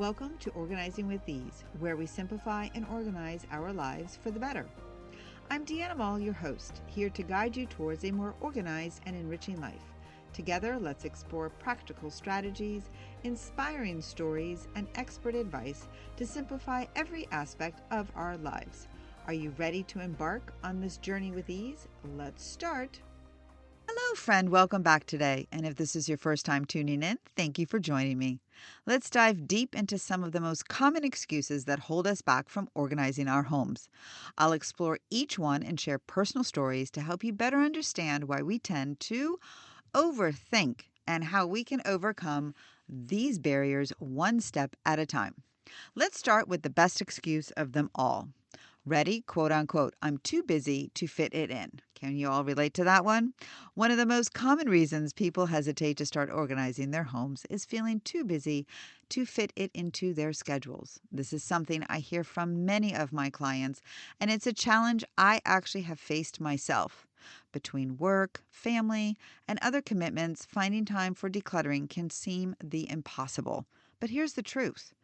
Welcome to Organizing with Ease, where we simplify and organize our lives for the better. I'm Deanna Mall, your host, here to guide you towards a more organized and enriching life. Together, let's explore practical strategies, inspiring stories, and expert advice to simplify every aspect of our lives. Are you ready to embark on this journey with ease? Let's start. Hello, friend. Welcome back today. And if this is your first time tuning in, thank you for joining me. Let's dive deep into some of the most common excuses that hold us back from organizing our homes. I'll explore each one and share personal stories to help you better understand why we tend to overthink and how we can overcome these barriers one step at a time. Let's start with the best excuse of them all. Ready, quote unquote, I'm too busy to fit it in. Can you all relate to that one? One of the most common reasons people hesitate to start organizing their homes is feeling too busy to fit it into their schedules. This is something I hear from many of my clients, and it's a challenge I actually have faced myself. Between work, family, and other commitments, finding time for decluttering can seem the impossible. But here's the truth.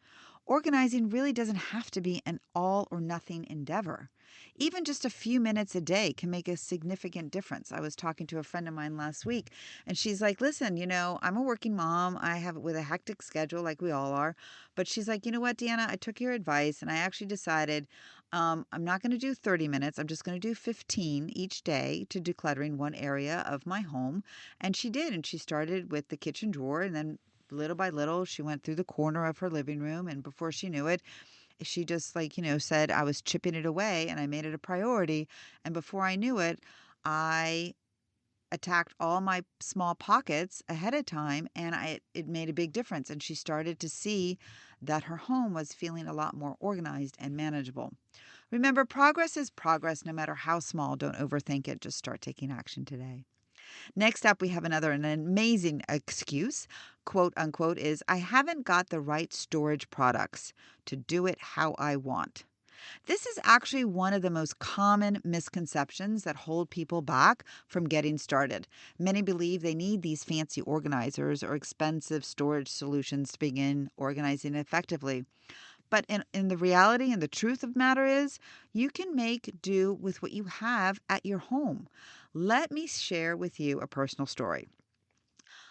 Organizing really doesn't have to be an all or nothing endeavor. Even just a few minutes a day can make a significant difference. I was talking to a friend of mine last week, and she's like, listen, I'm a working mom. I have with a hectic schedule like we all are. But she's like, you know what, Deanna, I took your advice and I actually decided I'm not going to do 30 minutes. I'm just going to do 15 each day to decluttering one area of my home. And she did. And she started with the kitchen drawer, and then little by little, she went through the corner of her living room. And before she knew it, she just said I was chipping it away and I made it a priority. And before I knew it, I attacked all my small pockets ahead of time, and it made a big difference. And she started to see that her home was feeling a lot more organized and manageable. Remember, progress is progress no matter how small. Don't overthink it. Just start taking action today. Next up, we have an amazing excuse, quote unquote, is I haven't got the right storage products to do it how I want. This is actually one of the most common misconceptions that hold people back from getting started. Many believe they need these fancy organizers or expensive storage solutions to begin organizing effectively. But in the reality and the truth of the matter is, you can make do with what you have at your home. Let me share with you a personal story.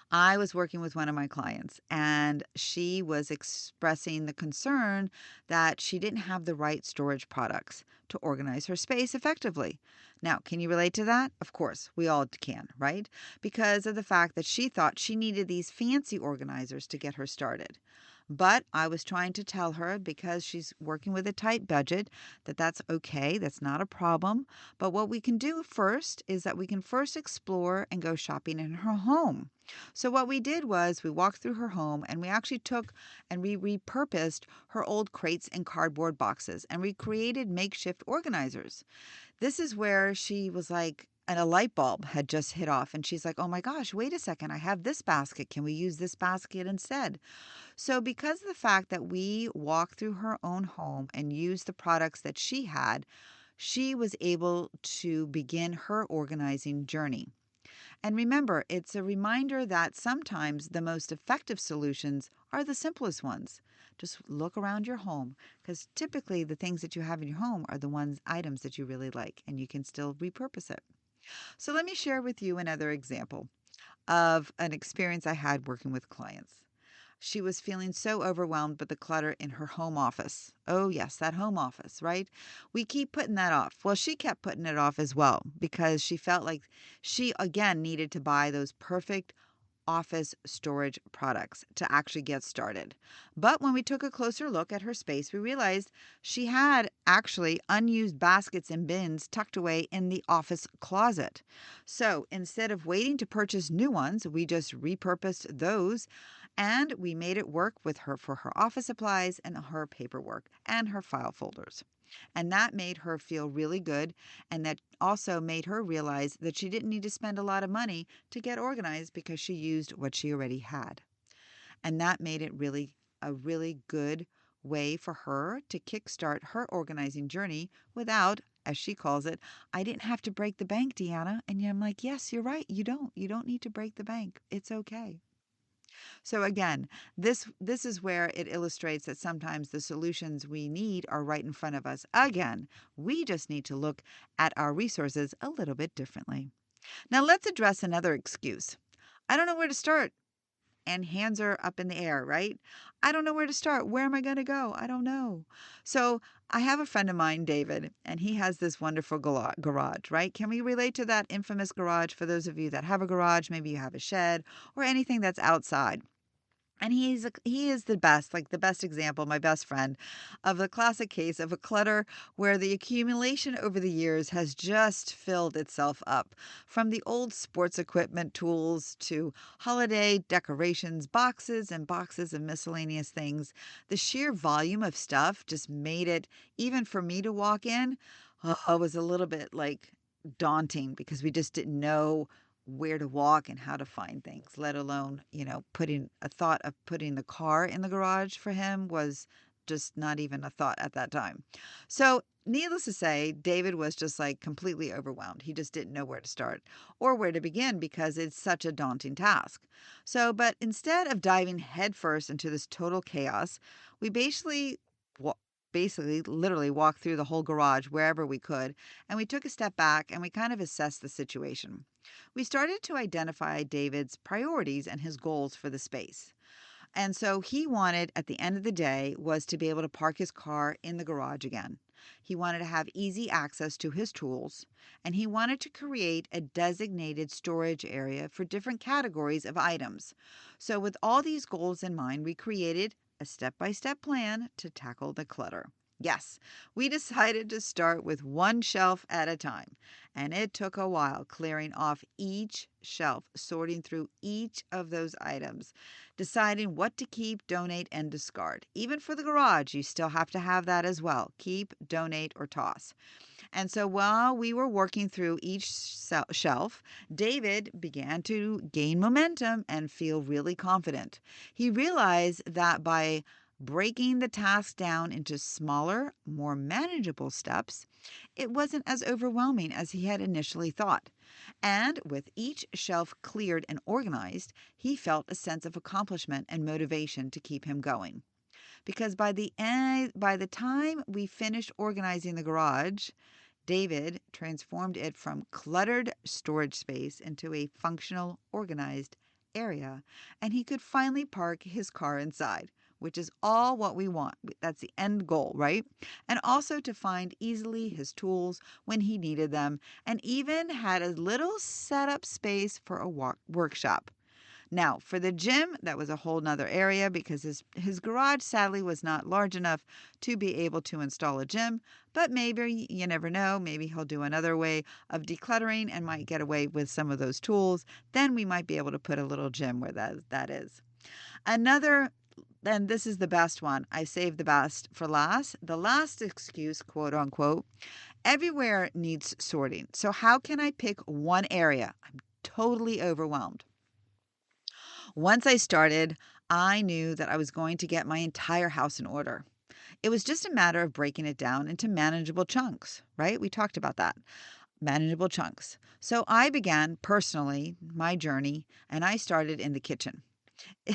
I was working with one of my clients, and she was expressing the concern that she didn't have the right storage products to organize her space effectively. Now, can you relate to that? Of course, we all can, right? Because of the fact that she thought she needed these fancy organizers to get her started. But I was trying to tell her, because she's working with a tight budget, that that's okay. That's not a problem. But what we can do first is that we can first explore and go shopping in her home. So what we did was we walked through her home, and we actually took and we repurposed her old crates and cardboard boxes, and we created makeshift organizers. This is where she was like, and a light bulb had just hit off, and she's like, oh my gosh, wait a second, I have this basket. Can we use this basket instead? So because of the fact that we walked through her own home and used the products that she had, she was able to begin her organizing journey. And remember, it's a reminder that sometimes the most effective solutions are the simplest ones. Just look around your home, because typically the things that you have in your home are the items that you really like, and you can still repurpose it. So let me share with you another example of an experience I had working with clients. She was feeling so overwhelmed by the clutter in her home office. Oh, yes, that home office, right? We keep putting that off. Well, she kept putting it off as well, because she felt like she, again, needed to buy those perfect office storage products to actually get started. But when we took a closer look at her space, we realized she had actually unused baskets and bins tucked away in the office closet. So instead of waiting to purchase new ones, we just repurposed those, and we made it work with her for her office supplies and her paperwork and her file folders. And that made her feel really good. And that also made her realize that she didn't need to spend a lot of money to get organized, because she used what she already had. And that made it a really good way for her to kickstart her organizing journey without, as she calls it, I didn't have to break the bank, Deanna. And I'm like, yes, you're right. You don't need to break the bank. It's okay. So again, this is where it illustrates that sometimes the solutions we need are right in front of us. Again, we just need to look at our resources a little bit differently. Now let's address another excuse. I don't know where to start. And hands are up in the air, right? I don't know where to start. Where am I going to go? I don't know. So I have a friend of mine, David, and he has this wonderful garage, right? Can we relate to that infamous garage for those of you that have a garage? Maybe you have a shed or anything that's outside. And he is the best, like the best example, my best friend, of the classic case of a clutter where the accumulation over the years has just filled itself up. From the old sports equipment tools to holiday decorations, boxes and boxes of miscellaneous things, the sheer volume of stuff just made it, even for me to walk in, was a little bit like daunting because we just didn't know where to walk and how to find things, let alone, putting a thought of putting the car in the garage for him was just not even a thought at that time. So, needless to say, David was just like completely overwhelmed. He just didn't know where to start or where to begin because it's such a daunting task. So, but instead of diving headfirst into this total chaos, we wa- basically literally walked through the whole garage wherever we could, and we took a step back and we kind of assessed the situation. We started to identify David's priorities and his goals for the space. And so he wanted, at the end of the day, was to be able to park his car in the garage again. He wanted to have easy access to his tools, and he wanted to create a designated storage area for different categories of items. So, with all these goals in mind, we created a step by step plan to tackle the clutter. Yes, we decided to start with one shelf at a time, and it took a while clearing off each shelf, sorting through each of those items, deciding what to keep, donate, and discard. Even for the garage, you still have to have that as well. Keep, donate, or toss. And so while we were working through each shelf, David began to gain momentum and feel really confident. He realized that by breaking the task down into smaller, more manageable steps, it wasn't as overwhelming as he had initially thought. And with each shelf cleared and organized, he felt a sense of accomplishment and motivation to keep him going. Because by the time we finished organizing the garage, David transformed it from cluttered storage space into a functional, organized area, and he could finally park his car inside, which is all what we want. That's the end goal, right? And also to find easily his tools when he needed them, and even had a little setup space for a workshop. Now, for the gym, that was a whole nother area because his garage sadly was not large enough to be able to install a gym. But maybe, you never know, maybe he'll do another way of decluttering and might get away with some of those tools. Then we might be able to put a little gym where that is. Another, and this is the best one. I saved the best for last. The last excuse, quote unquote, everywhere needs sorting. So how can I pick one area? I'm totally overwhelmed. Once I started, I knew that I was going to get my entire house in order. It was just a matter of breaking it down into manageable chunks, right? We talked about that. Manageable chunks. So I began personally my journey and I started in the kitchen.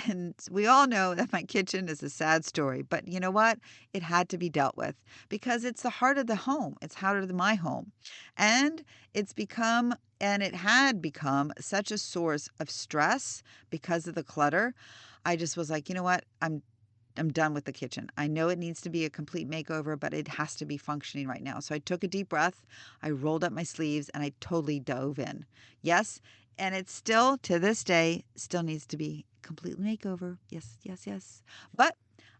And we all know that my kitchen is a sad story, but you know what? It had to be dealt with because it's the heart of the home. It's heart of my home. And it had become such a source of stress because of the clutter. I just was like, you know what? I'm done with the kitchen. I know it needs to be a complete makeover, but it has to be functioning right now. So I took a deep breath, I rolled up my sleeves, and I totally dove in. Yes, and it's still, to this day, still needs to be completely makeover. Yes, yes, yes. But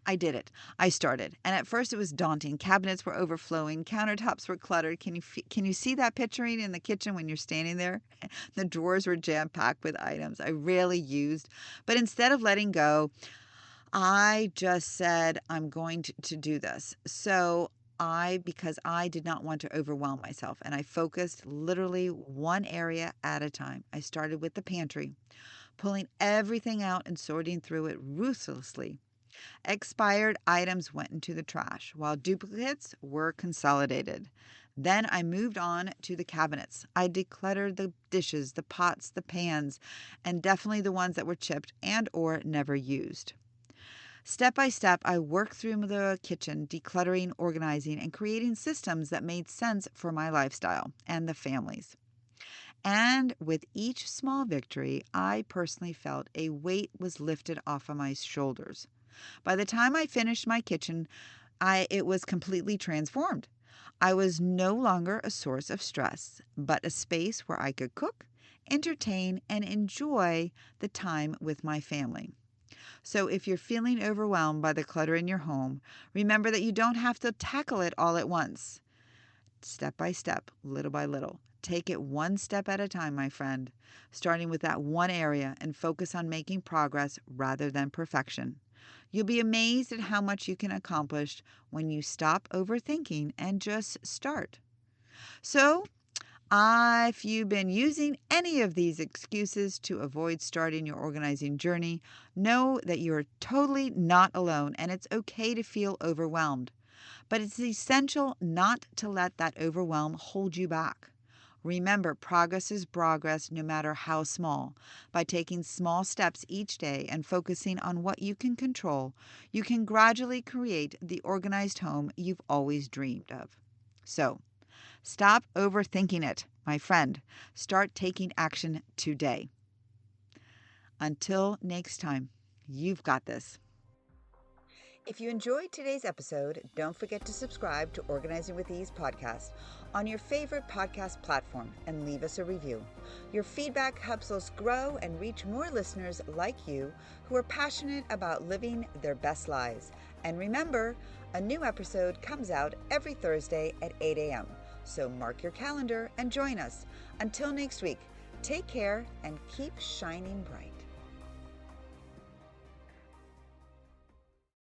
I did it. I started. And at first it was daunting. Cabinets were overflowing, countertops were cluttered. Can you see that picturing in the kitchen when you're standing there? The drawers were jam-packed with items I rarely used. But instead of letting go, I just said, I'm going to do this. Because I did not want to overwhelm myself, and I focused literally one area at a time. I started with the pantry, pulling everything out and sorting through it ruthlessly. Expired items went into the trash, while duplicates were consolidated. Then I moved on to the cabinets. I decluttered the dishes, the pots, the pans, and definitely the ones that were chipped and or never used. Step by step, I worked through the kitchen, decluttering, organizing, and creating systems that made sense for my lifestyle and the family's. And with each small victory, I personally felt a weight was lifted off of my shoulders. By the time I finished my kitchen, it was completely transformed. I was no longer a source of stress, but a space where I could cook, entertain, and enjoy the time with my family. So if you're feeling overwhelmed by the clutter in your home, remember that you don't have to tackle it all at once. Step by step, little by little. Take it one step at a time, my friend, starting with that one area and focus on making progress rather than perfection. You'll be amazed at how much you can accomplish when you stop overthinking and just start. So, if you've been using any of these excuses to avoid starting your organizing journey, know that you're totally not alone and it's okay to feel overwhelmed. But it's essential not to let that overwhelm hold you back. Remember, progress is progress no matter how small. By taking small steps each day and focusing on what you can control, you can gradually create the organized home you've always dreamed of. So, stop overthinking it, my friend. Start taking action today. Until next time, you've got this. If you enjoyed today's episode, don't forget to subscribe to Organizing with Ease podcast on your favorite podcast platform and leave us a review. Your feedback helps us grow and reach more listeners like you who are passionate about living their best lives. And remember, a new episode comes out every Thursday at 8 a.m. So mark your calendar and join us. Until next week, take care and keep shining bright.